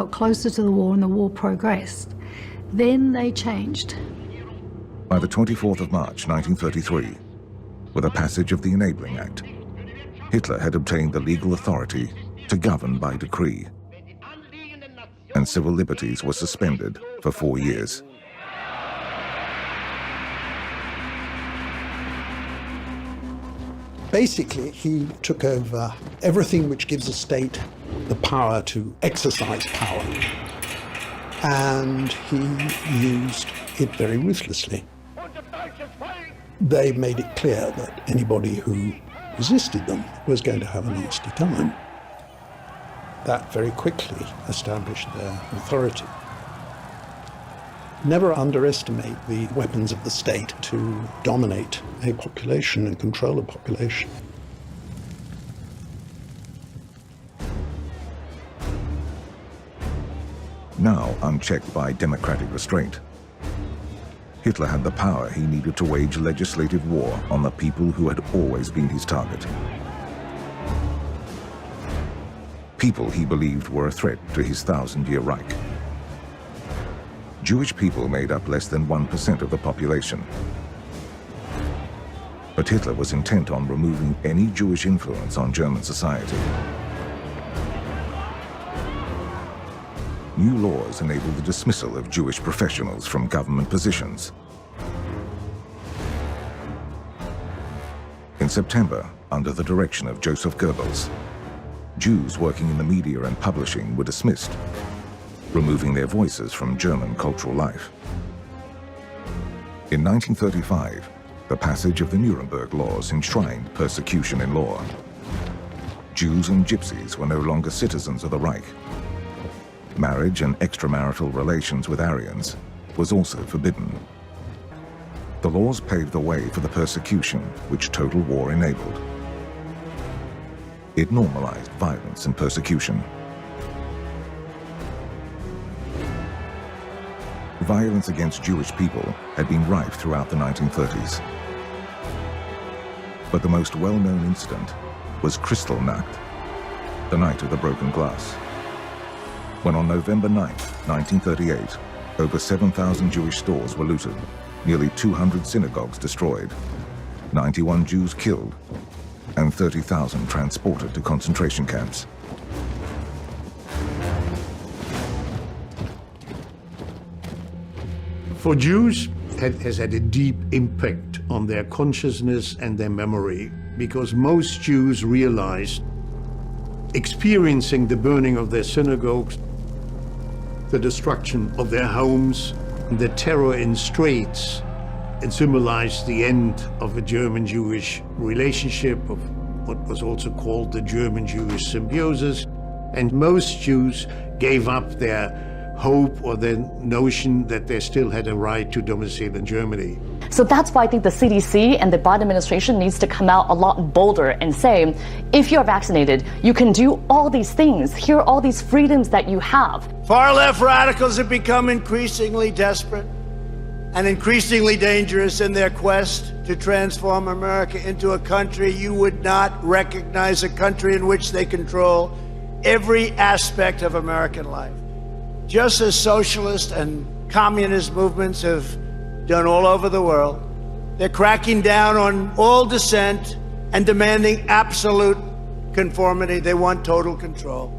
got closer to the war and the war progressed, then they changed. By the 24th of March 1933, with the passage of the Enabling Act, Hitler had obtained the legal authority to govern by decree, and civil liberties were suspended for 4 years. Basically, he took over everything which gives a state the power to exercise power, and he used it very ruthlessly. They made it clear that anybody who resisted them was going to have a nasty time. That very quickly established their authority. Never underestimate the weapons of the state to dominate a population and control a population. Now unchecked by democratic restraint, Hitler had the power he needed to wage legislative war on the people who had always been his target. People he believed were a threat to his 1,000-year Reich. Jewish people made up less than 1% of the population. But Hitler was intent on removing any Jewish influence on German society. New laws enabled the dismissal of Jewish professionals from government positions. In September, under the direction of Joseph Goebbels, Jews working in the media and publishing were dismissed, removing their voices from German cultural life. In 1935, the passage of the Nuremberg laws enshrined persecution in law. Jews and Gypsies were no longer citizens of the Reich. Marriage and extramarital relations with Aryans was also forbidden. The laws paved the way for the persecution which total war enabled. It normalized violence and persecution. Violence against Jewish people had been rife throughout the 1930s. But the most well-known incident was Kristallnacht, the night of the broken glass, when on November 9, 1938, over 7,000 Jewish stores were looted, nearly 200 synagogues destroyed, 91 Jews killed, and 30,000 transported to concentration camps. For Jews, it has had a deep impact on their consciousness and their memory, because most Jews realized, experiencing the burning of their synagogues, the destruction of their homes, the terror in streets, it symbolized the end of a German-Jewish relationship, of what was also called the German-Jewish symbiosis. And most Jews gave up their hope or the notion that they still had a right to domicile in Germany. So that's why I think the CDC and the Biden administration needs to come out a lot bolder and say, if you're vaccinated, you can do all these things. Here are all these freedoms that you have. Far-left radicals have become increasingly desperate and increasingly dangerous in their quest to transform America into a country you would not recognize, a country in which they control every aspect of American life. Just as socialist and communist movements have done all over the world, they're cracking down on all dissent and demanding absolute conformity. They want total control.